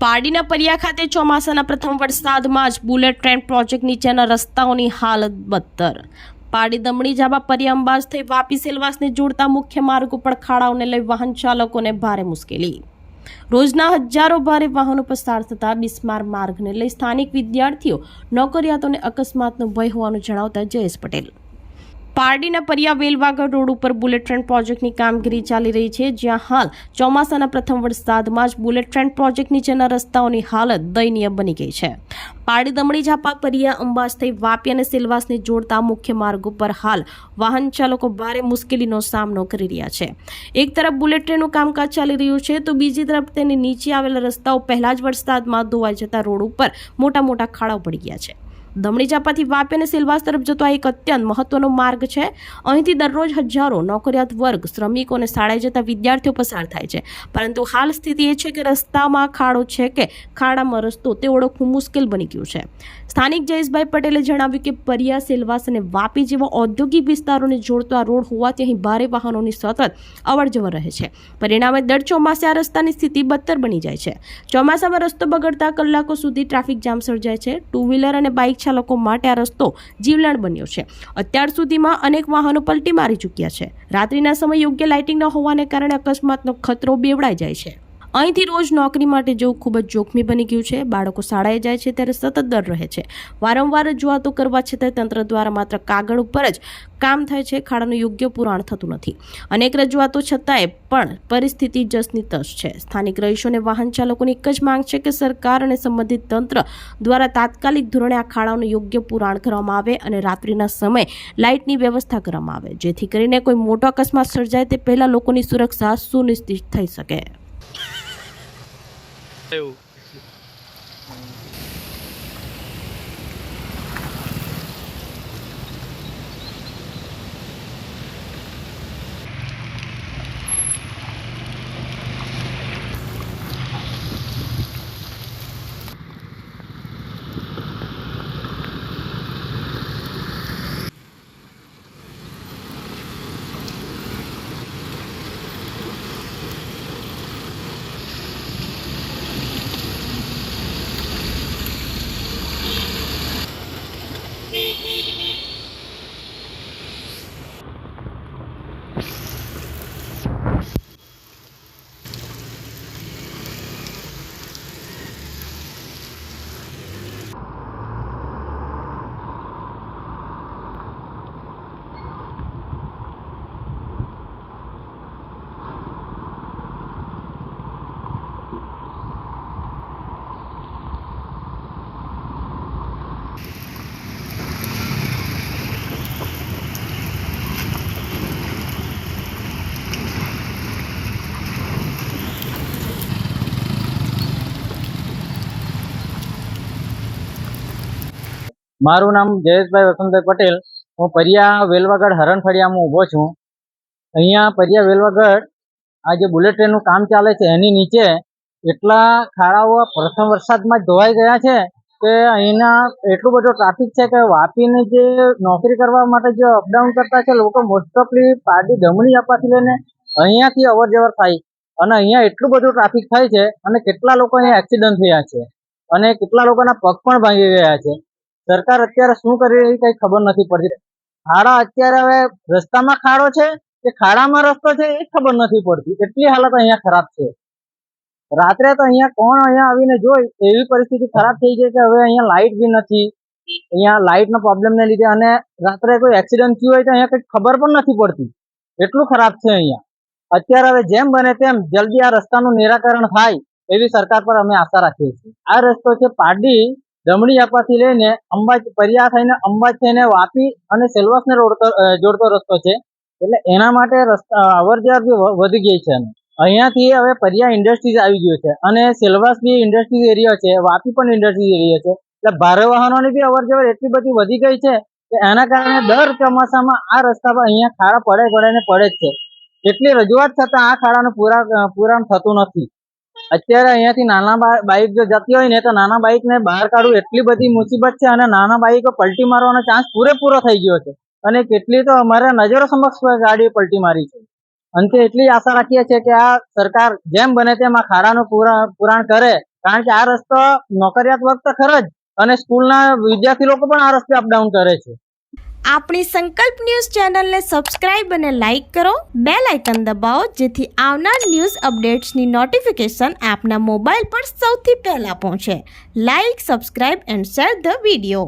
પારડીના પરિયા ખાતે ચોમાસાના પ્રથમ વરસાદમાં જ બુલેટ ટ્રેન પ્રોજેક્ટ નીચેના રસ્તાઓની હાલત બદતર। પારડી દમણી જાબા પરિયા અંબાજ થઈ વાપી સેલવાસને જોડતા મુખ્ય માર્ગ ઉપર ખાડાઓને લઈ વાહન ચાલકોને ભારે મુશ્કેલી। રોજના હજારો ભારે વાહનો પસાર થતા બિસ્માર માર્ગને લઈ સ્થાનિક વિદ્યાર્થીઓ નોકરિયાતોને અકસ્માતનો ભય હોવાનું જણાવતા જયેશ પટેલ। પારડીના પરિયા વેલવાગઢ રોડ ઉપર બુલેટ ટ્રેન પ્રોજેક્ટની કામગીરી ચાલી રહી છે, જ્યાં હાલ ચોમાસાના પ્રથમ વરસાદમાં જ બુલેટ ટ્રેન પ્રોજેક્ટ નીચેના રસ્તાઓની હાલત દયનીય બની ગઈ છે। પારડી દમણી ઝાપા પરિયા અંબાજ થઈ વાપી અને સેલવાસને જોડતા મુખ્ય માર્ગ ઉપર હાલ વાહન ચાલકો ભારે મુશ્કેલીનો સામનો કરી રહ્યા છે। એક તરફ બુલેટ ટ્રેનનું કામકાજ ચાલી રહ્યું છે તો બીજી તરફ તેની નીચે આવેલા રસ્તાઓ પહેલા જ વરસાદમાં ધોવાઈ જતા રોડ ઉપર મોટા મોટા ખાડાઓ પડી ગયા છે। દમણી ઝાપાથી વાપી અને સેલવાસ તરફ જતો આ એક અત્યંત મહત્વનો માર્ગ છે। અહીંથી દરરોજ હજારો નોકરિયાત વર્ગ, શ્રમિકો અને શાળાએ જતા વિદ્યાર્થીઓ પસાર થાય છે, પરંતુ હાલ સ્થિતિ એ છે કે રસ્તામાં ખાડો છે કે ખાડામાં રસ્તો તે ઓળખવું મુશ્કેલ બની ગયું છે। સ્થાનિક જયેશભાઈ પટેલે જણાવ્યું કે પરિયા, સેલવાસ અને વાપી જેવા ઔદ્યોગિક વિસ્તારોને જોડતો આ રોડ હોવાથી અહીં ભારે વાહનોની સતત અવરજવર રહે છે। પરિણામે દર ચોમાસે આ રસ્તાની સ્થિતિ બદતર બની જાય છે। ચોમાસામાં રસ્તો બગડતા કલાકો સુધી ટ્રાફિક જામ સર્જાય છે। ટુ વ્હીલર અને બાઇક ચાલકો માટે આ રસ્તો જીવલેણ બન્યો છે। અત્યાર સુધીમાં અનેક વાહનો પલટી મારી ચૂક્યા છે। રાત્રિના સમયે યોગ્ય લાઇટિંગ ન હોવાને કારણે અકસ્માતનો ખતરો બેવડાઈ જાય છે। અહીંથી રોજ નોકરી માટે જવું ખૂબ જ જોખમી બની ગયું છે। બાળકો શાળાએ જાય છે ત્યારે સતત ડર રહે છે। વારંવાર રજૂઆતો કરવા છતાંય તંત્ર દ્વારા માત્ર કાગળ ઉપર જ કામ થાય છે, ખાડાનું યોગ્ય પુરાણ થતું નથી। અનેક રજૂઆતો છતાંય પણ પરિસ્થિતિ જસની તસ છે। સ્થાનિક રહીશોને વાહન ચાલકોની એક જ માંગ છે કે સરકાર અને સંબંધિત તંત્ર દ્વારા તાત્કાલિક ધોરણે આ ખાડાઓનું યોગ્ય પુરાણ કરવામાં આવે અને રાત્રિના સમયે લાઇટની વ્યવસ્થા કરવામાં આવે, જેથી કરીને કોઈ મોટો અકસ્માત સર્જાય તે પહેલા લોકોની સુરક્ષા સુનિશ્ચિત થઈ શકે। મારું નામ જયેશભાઈ વસંતભાઈ પટેલ। હું પરિયા વેલવાગઢ હરણફળિયામાં ઊભો છું। અહીંયા પરિયા વેલવાગઢ આ જે બુલેટ ટ્રેનનું કામ ચાલે છે એની નીચે એટલા ખાડાઓ પ્રથમ વરસાદમાં જ ધોવાઈ ગયા છે કે અહીંના એટલું બધું ટ્રાફિક છે કે વાપીને જે નોકરી કરવા માટે જે અપડાઉન કરતા છે લોકો મોસ્ટ ઓફલી પારડી દમણી ઝાપાથી લઈને અહીંયાથી અવર જવર થાય અને અહીંયા એટલું બધું ટ્રાફિક થાય છે અને કેટલા લોકો અહીંયા એક્સિડન્ટ થયા છે અને કેટલા લોકોના પગ પણ ભાંગી ગયા છે। સરકાર અત્યારે શું કરી રહી કઈ ખબર નથી પડતી। ખાડા અત્યારે હવે રસ્તામાં ખાડો છે કે ખાડામાં રસ્તો છે એ ખબર નથી પડતી, એટલી હાલત અહીંયા ખરાબ છે। રાત્રે તો અહીંયા કોણ અહીંયા આવીને જોઈ એવી પરિસ્થિતિ ખરાબ થઈ ગઈ કે હવે અહીંયા લાઇટ બી નથી। અહીંયા લાઇટનો પ્રોબ્લેમને લીધે અને રાત્રે કોઈ એક્સિડન્ટ થયું હોય તો અહીંયા કંઈ ખબર પણ નથી પડતી, એટલું ખરાબ છે અહીંયા। અત્યારે હવે જેમ બને તેમ જલ્દી આ રસ્તાનું નિરાકરણ થાય એવી સરકાર પર અમે આશા રાખીએ છીએ। આ રસ્તો છે પારડી દમણી ઝાપાથી લઈને અંબાજ, પરિયા થઈને અંબાજ થઈને વાપી અને સેલવાસને જોડતો રસ્તો છે, એટલે એના માટે રસ્તા અવર જવર બી વધી ગઈ છે। અહીંયાથી હવે પરિયા ઇન્ડસ્ટ્રીઝ આવી ગયું છે અને સેલવાસ બી ઇન્ડસ્ટ્રીઝ એરિયા છે, વાપી પણ ઇન્ડસ્ટ્રીઝ એરિયા છે, એટલે ભારે વાહનોની બી અવર જવર એટલી બધી વધી ગઈ છે કે એના કારણે દર ચોમાસામાં આ રસ્તા પર અહીંયા ખાડા પડે જ છે। એટલી રજૂઆત છતાં આ ખાડાનું પુરાણ થતું નથી। અત્યારે અહીંયાથી નાના બાઇક જો જતી હોય ને તો નાના બાઇકને બહાર કાઢવું એટલી બધી મુસીબત છે અને નાના બાઇકો પલટી મારવાનો ચાન્સ પૂરેપૂરો થઈ ગયો છે અને કેટલી તો અમારા નજરો સમક્ષ ગાડી પલટી મારી છે। અંતે એટલી આશા રાખીએ છીએ કે આ સરકાર જેમ બને તેમ આ ખાડાનું પુરાણ કરે કારણ કે આ રસ્તો નોકરિયાત વર્ગ તો ખરો જ, અને સ્કૂલના વિદ્યાર્થી લોકો પણ આ રસ્તે અપડાઉન કરે છે. આપણી સંકલ્પ ન્યૂઝ ચેનલને સબસ્ક્રાઇબ અને લાઇક કરો, બેલ આઇકન દબાવો જેથી આવનાર ન્યૂઝ અપડેટ્સની નોટિફિકેશન આપના મોબાઈલ પર સૌથી પહેલા પહોંચે. Like, subscribe and share the video.